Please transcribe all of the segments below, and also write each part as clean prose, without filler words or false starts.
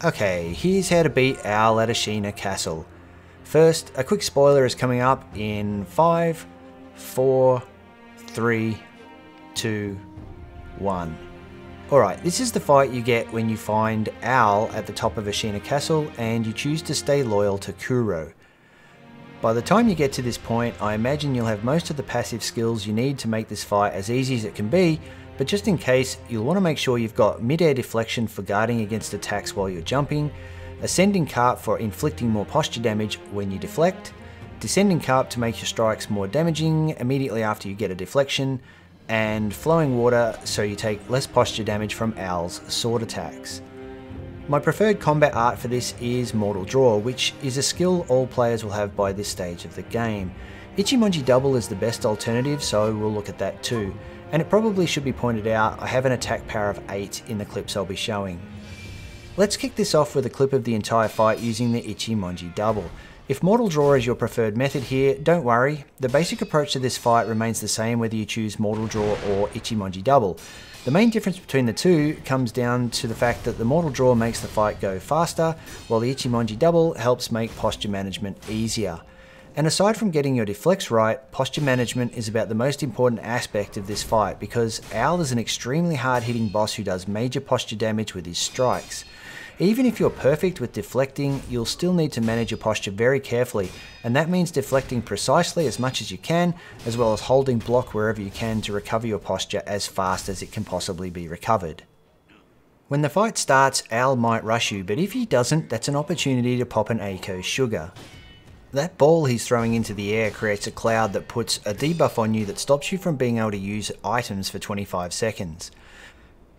Okay, here's how to beat Owl at Ashina Castle. First, a quick spoiler is coming up in 5, 4, 3, 2, 1. Alright, this is the fight you get when you find Owl at the top of Ashina Castle and you choose to stay loyal to Kuro. By the time you get to this point, I imagine you'll have most of the passive skills you need to make this fight as easy as it can be, but just in case, you'll want to make sure you've got mid-air deflection for guarding against attacks while you're jumping, ascending carp for inflicting more posture damage when you deflect, descending carp to make your strikes more damaging immediately after you get a deflection, and flowing water so you take less posture damage from Owl's sword attacks. My preferred combat art for this is Mortal Draw, which is a skill all players will have by this stage of the game. Ichimonji Double is the best alternative, so we'll look at that too. And it probably should be pointed out, I have an attack power of 8 in the clips I'll be showing. Let's kick this off with a clip of the entire fight using the Ichimonji Double. If Mortal Draw is your preferred method here, don't worry, the basic approach to this fight remains the same whether you choose Mortal Draw or Ichimonji Double. The main difference between the two comes down to the fact that the Mortal Draw makes the fight go faster, while the Ichimonji Double helps make posture management easier. And aside from getting your deflects right, posture management is about the most important aspect of this fight because Owl is an extremely hard hitting boss who does major posture damage with his strikes. Even if you're perfect with deflecting, you'll still need to manage your posture very carefully, and that means deflecting precisely as much as you can, as well as holding block wherever you can to recover your posture as fast as it can possibly be recovered. When the fight starts, Owl might rush you, but if he doesn't, that's an opportunity to pop an Eiko Sugar. That ball he's throwing into the air creates a cloud that puts a debuff on you that stops you from being able to use items for 25 seconds.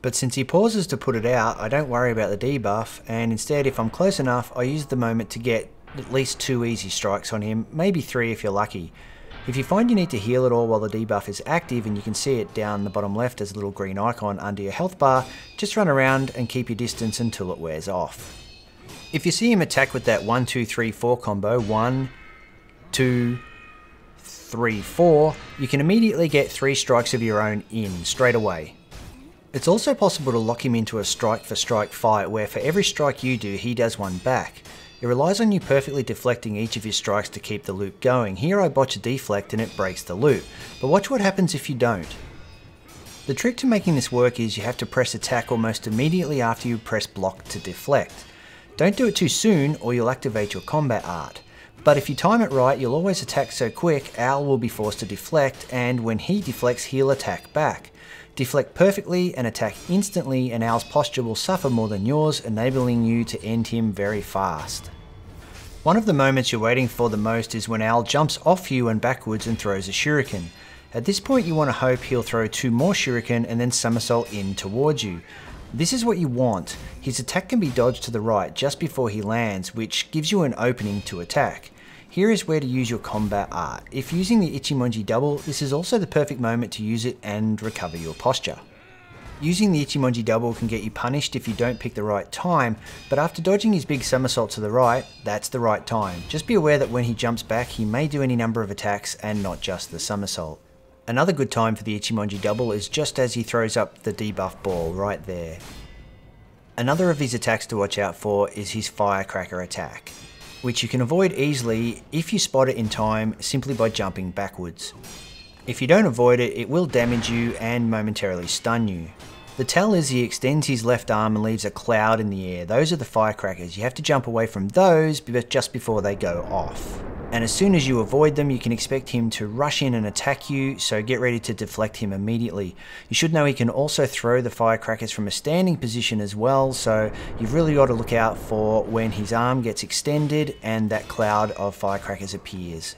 But since he pauses to put it out, I don't worry about the debuff, and instead if I'm close enough, I use the moment to get at least 2 easy strikes on him, maybe 3 if you're lucky. If you find you need to heal at all while the debuff is active and you can see it down the bottom left as a little green icon under your health bar, just run around and keep your distance until it wears off. If you see him attack with that 1, 2, 3, 4 combo, 1, 2, 3, 4, you can immediately get 3 strikes of your own in straight away. It's also possible to lock him into a strike for strike fight where for every strike you do, he does one back. It relies on you perfectly deflecting each of his strikes to keep the loop going. Here I botch a deflect and it breaks the loop, but watch what happens if you don't. The trick to making this work is you have to press attack almost immediately after you press block to deflect. Don't do it too soon or you'll activate your combat art. But if you time it right, you'll always attack so quick, Owl will be forced to deflect, and when he deflects, he'll attack back. Deflect perfectly and attack instantly, and Owl's posture will suffer more than yours, enabling you to end him very fast. One of the moments you're waiting for the most is when Owl jumps off you and backwards and throws a shuriken. At this point you want to hope he'll throw 2 more shuriken and then somersault in towards you. This is what you want. His attack can be dodged to the right just before he lands, which gives you an opening to attack. Here is where to use your combat art. If using the Ichimonji Double, this is also the perfect moment to use it and recover your posture. Using the Ichimonji Double can get you punished if you don't pick the right time, but after dodging his big somersault to the right, that's the right time. Just be aware that when he jumps back, he may do any number of attacks and not just the somersault. Another good time for the Ichimonji Double is just as he throws up the debuff ball right there. Another of his attacks to watch out for is his Firecracker Attack, which you can avoid easily if you spot it in time simply by jumping backwards. If you don't avoid it, it will damage you and momentarily stun you. The tell is he extends his left arm and leaves a cloud in the air. Those are the firecrackers. You have to jump away from those just before they go off. And as soon as you avoid them, you can expect him to rush in and attack you, so get ready to deflect him immediately. You should know he can also throw the firecrackers from a standing position as well, so you've really got to look out for when his arm gets extended and that cloud of firecrackers appears.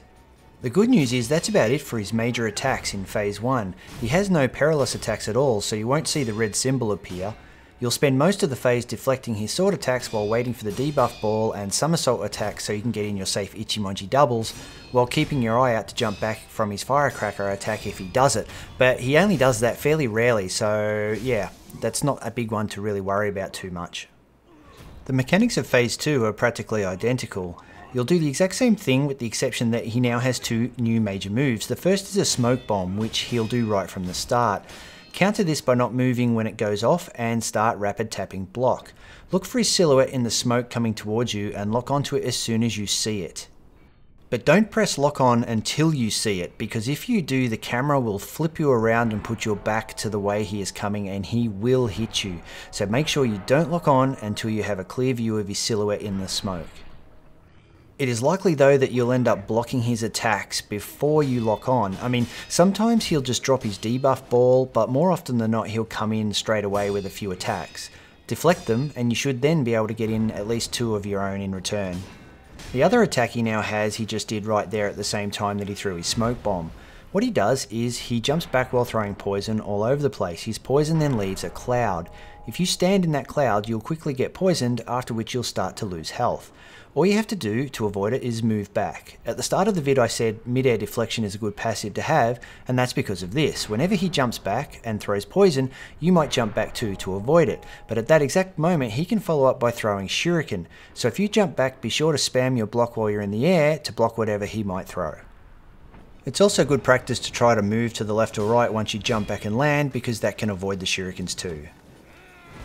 The good news is that's about it for his major attacks in Phase 1. He has no perilous attacks at all, so you won't see the red symbol appear. You'll spend most of the phase deflecting his sword attacks while waiting for the debuff ball and somersault attacks so you can get in your safe Ichimonji doubles, while keeping your eye out to jump back from his Firecracker attack if he does it. But he only does that fairly rarely, so yeah, that's not a big one to really worry about too much. The mechanics of Phase 2 are practically identical. You'll do the exact same thing with the exception that he now has 2 new major moves. The first is a smoke bomb, which he'll do right from the start. Counter this by not moving when it goes off and start rapid tapping block. Look for his silhouette in the smoke coming towards you and lock onto it as soon as you see it. But don't press lock on until you see it, because if you do, the camera will flip you around and put your back to the way he is coming and he will hit you. So make sure you don't lock on until you have a clear view of his silhouette in the smoke. It is likely though that you'll end up blocking his attacks before you lock on. I mean, sometimes he'll just drop his debuff ball, but more often than not he'll come in straight away with a few attacks. Deflect them and you should then be able to get in at least 2 of your own in return. The other attack he now has, he just did right there at the same time that he threw his smoke bomb. What he does is he jumps back while throwing poison all over the place. His poison then leaves a cloud. If you stand in that cloud, you'll quickly get poisoned, after which you'll start to lose health. All you have to do to avoid it is move back. At the start of the vid I said mid-air deflection is a good passive to have, and that's because of this. Whenever he jumps back and throws poison, you might jump back too to avoid it, but at that exact moment he can follow up by throwing shuriken. So if you jump back, be sure to spam your block while you're in the air to block whatever he might throw. It's also good practice to try to move to the left or right once you jump back and land, because that can avoid the shurikens too.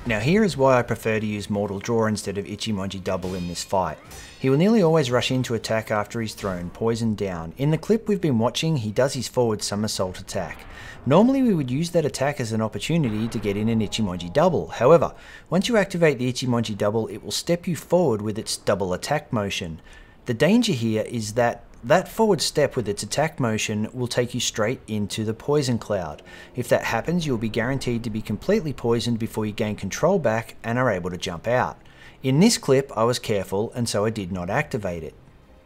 Now here is why I prefer to use Mortal Draw instead of Ichimonji Double in this fight. He will nearly always rush in to attack after he's thrown poison down. In the clip we've been watching, he does his forward somersault attack. Normally we would use that attack as an opportunity to get in an Ichimonji Double. However, once you activate the Ichimonji Double, it will step you forward with its double attack motion. The danger here is that forward step with its attack motion will take you straight into the poison cloud. If that happens, you'll be guaranteed to be completely poisoned before you gain control back and are able to jump out. In this clip, I was careful and so I did not activate it.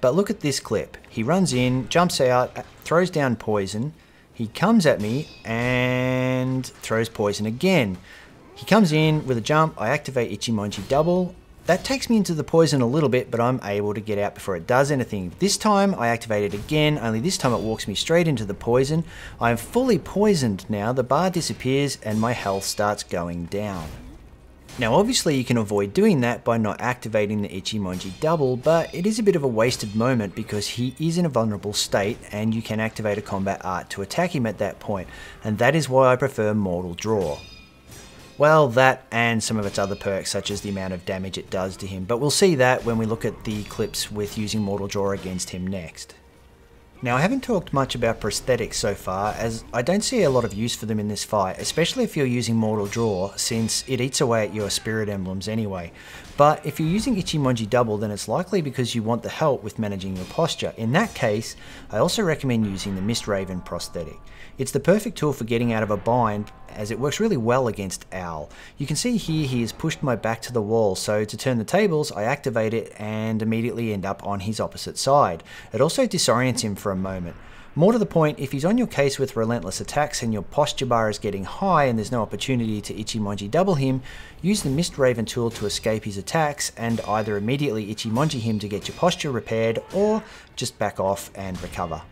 But look at this clip. He runs in, jumps out, throws down poison. He comes at me and throws poison again. He comes in with a jump, I activate Ichimonji Double. That takes me into the poison a little bit, but I'm able to get out before it does anything. This time I activate it again, only this time it walks me straight into the poison. I am fully poisoned now, the bar disappears and my health starts going down. Now obviously you can avoid doing that by not activating the Ichimonji Double, but it is a bit of a wasted moment because he is in a vulnerable state and you can activate a combat art to attack him at that point, and that is why I prefer Mortal Draw. Well, that and some of its other perks, such as the amount of damage it does to him, but we'll see that when we look at the clips with using Mortal Draw against him next. Now I haven't talked much about prosthetics so far, as I don't see a lot of use for them in this fight, especially if you're using Mortal Draw, since it eats away at your spirit emblems anyway. But if you're using Ichimonji Double, then it's likely because you want the help with managing your posture. In that case, I also recommend using the Mist Raven prosthetic. It's the perfect tool for getting out of a bind, as it works really well against Owl. You can see here he has pushed my back to the wall, so to turn the tables I activate it and immediately end up on his opposite side. It also disorients him for a moment. More to the point, if he's on your case with relentless attacks and your posture bar is getting high and there's no opportunity to Ichimonji Double him, use the Mist Raven tool to escape his attacks and either immediately Ichimonji him to get your posture repaired or just back off and recover.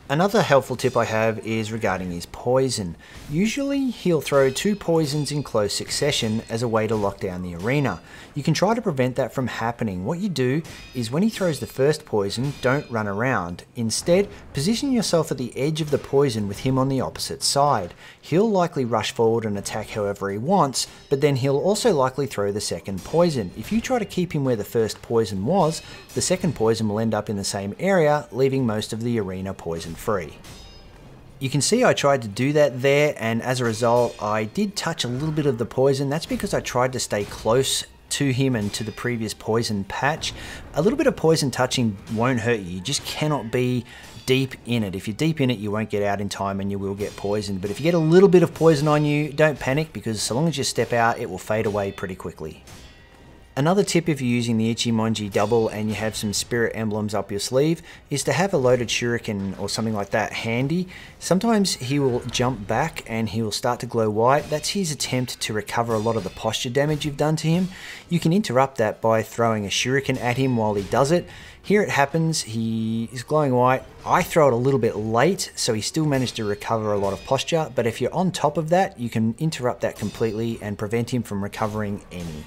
Another helpful tip I have is regarding his poison. Usually he'll throw 2 poisons in close succession as a way to lock down the arena. You can try to prevent that from happening. What you do is when he throws the first poison, don't run around. Instead, position yourself at the edge of the poison with him on the opposite side. He'll likely rush forward and attack however he wants, but then he'll also likely throw the second poison. If you try to keep him where the first poison was, the second poison will end up in the same area, leaving most of the arena poison free. You can see I tried to do that there, and as a result I did touch a little bit of the poison. That's because I tried to stay close to him and to the previous poison patch. A little bit of poison touching won't hurt you, you just cannot be deep in it. If you're deep in it you won't get out in time and you will get poisoned, but if you get a little bit of poison on you, don't panic, because so long as you step out it will fade away pretty quickly. Another tip if you're using the Ichimonji Double and you have some spirit emblems up your sleeve is to have a loaded shuriken or something like that handy. Sometimes he will jump back and he will start to glow white. That's his attempt to recover a lot of the posture damage you've done to him. You can interrupt that by throwing a shuriken at him while he does it. Here it happens, he is glowing white. I throw it a little bit late, so he still managed to recover a lot of posture, but if you're on top of that, you can interrupt that completely and prevent him from recovering any.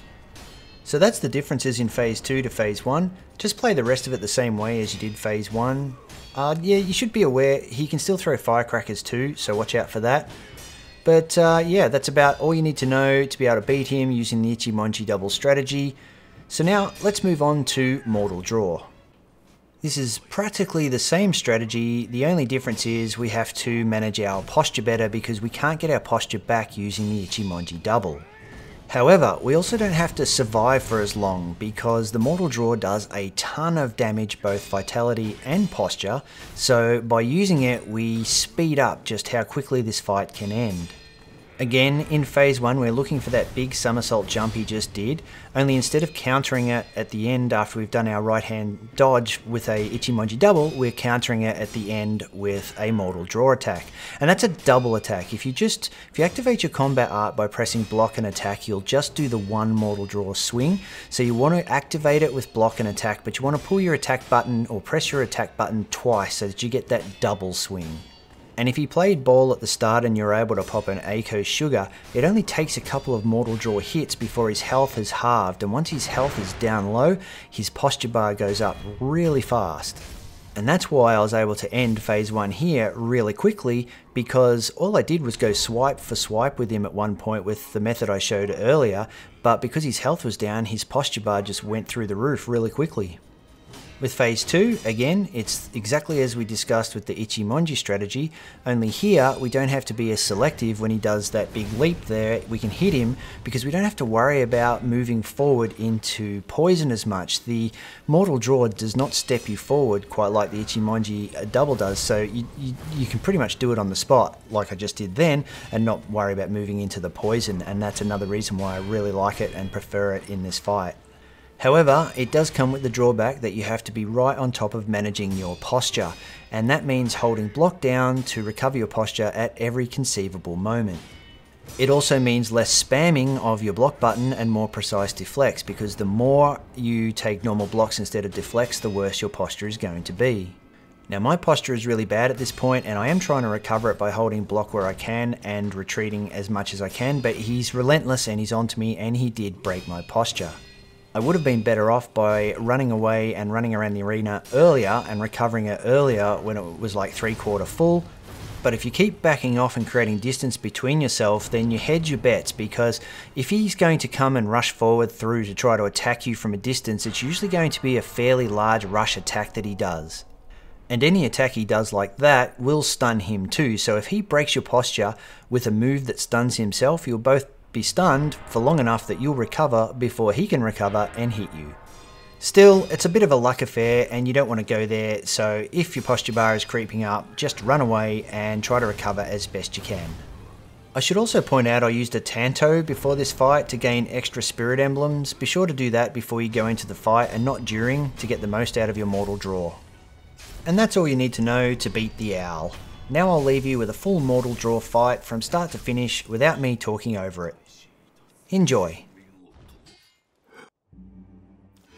So that's the differences in Phase 2 to Phase 1. Just play the rest of it the same way as you did Phase 1. Yeah, you should be aware he can still throw firecrackers too, so watch out for that. But yeah, that's about all you need to know to be able to beat him using the Ichimonji double strategy. So now let's move on to Mortal Draw. This is practically the same strategy, the only difference is we have to manage our posture better because we can't get our posture back using the Ichimonji double. However, we also don't have to survive for as long because the Mortal Draw does a ton of damage, both vitality and posture, so by using it we speed up just how quickly this fight can end. Again, in phase 1 we're looking for that big somersault jump he just did, only instead of countering it at the end after we've done our right hand dodge with a Ichimonji double, we're countering it at the end with a Mortal Draw attack. And that's a double attack. If you activate your combat art by pressing block and attack, you'll just do the one Mortal Draw swing. So you want to activate it with block and attack, but you want to pull your attack button or press your attack button twice so that you get that double swing. And if you played ball at the start and you're able to pop an Eiko Sugar, it only takes a couple of Mortal Draw hits before his health is halved, and once his health is down low, his posture bar goes up really fast. And that's why I was able to end phase 1 here really quickly, because all I did was go swipe for swipe with him at one point with the method I showed earlier, but because his health was down, his posture bar just went through the roof really quickly. With phase 2, again, it's exactly as we discussed with the Ichimonji strategy, only here we don't have to be as selective when he does that big leap there. We can hit him because we don't have to worry about moving forward into poison as much. The Mortal Draw does not step you forward quite like the Ichimonji double does, so you can pretty much do it on the spot like I just did then and not worry about moving into the poison, and that's another reason why I really like it and prefer it in this fight. However, it does come with the drawback that you have to be right on top of managing your posture, and that means holding block down to recover your posture at every conceivable moment. It also means less spamming of your block button and more precise deflects, because the more you take normal blocks instead of deflects, the worse your posture is going to be. Now my posture is really bad at this point, and I am trying to recover it by holding block where I can and retreating as much as I can, but he's relentless and he's onto me, and he did break my posture. I would have been better off by running away and running around the arena earlier and recovering it earlier when it was like 3/4 full. But if you keep backing off and creating distance between yourself, then you hedge your bets, because if he's going to come and rush forward through to try to attack you from a distance, it's usually going to be a fairly large rush attack that he does. And any attack he does like that will stun him too, so if he breaks your posture with a move that stuns himself, you'll both be stunned for long enough that you'll recover before he can recover and hit you. Still, it's a bit of a luck affair and you don't want to go there, so if your posture bar is creeping up, just run away and try to recover as best you can. I should also point out I used a Tanto before this fight to gain extra spirit emblems. Be sure to do that before you go into the fight and not during, to get the most out of your Mortal Draw. And that's all you need to know to beat the Owl. Now I'll leave you with a full Mortal Draw fight from start to finish without me talking over it. Enjoy.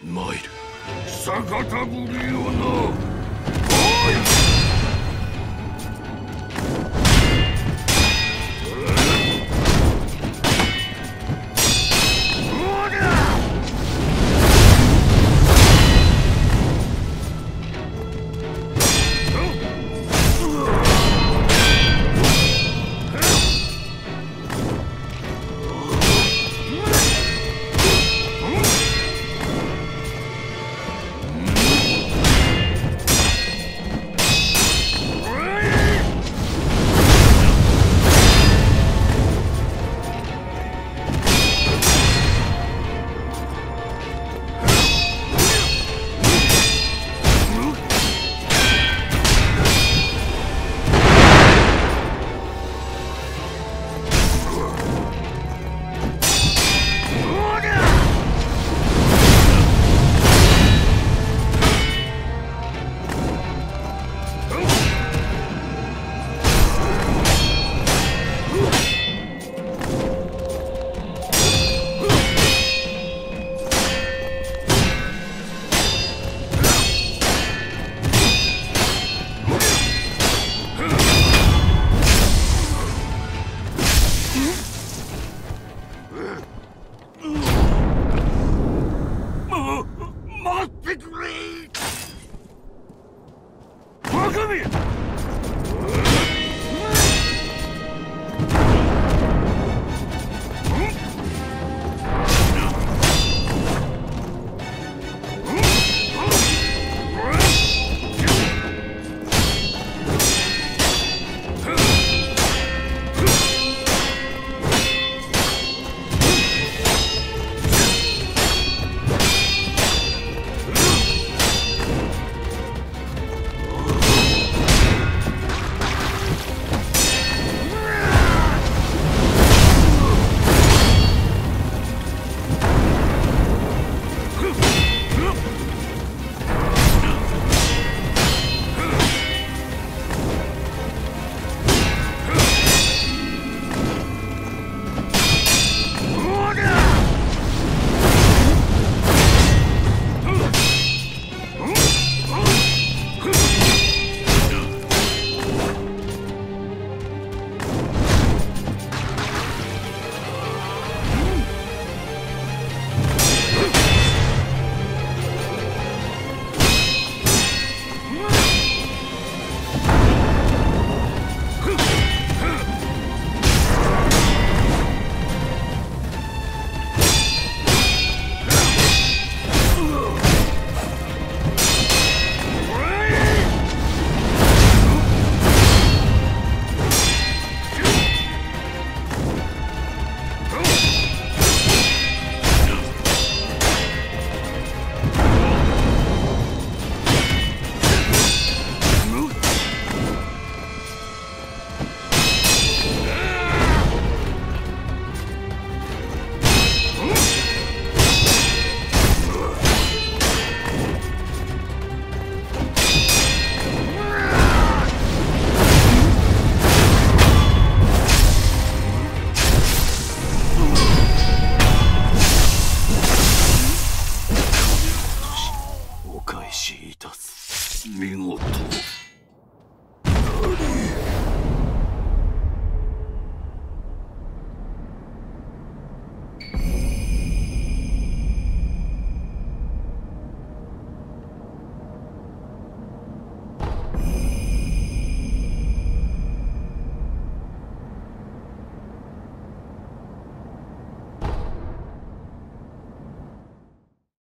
Might. しいたす見事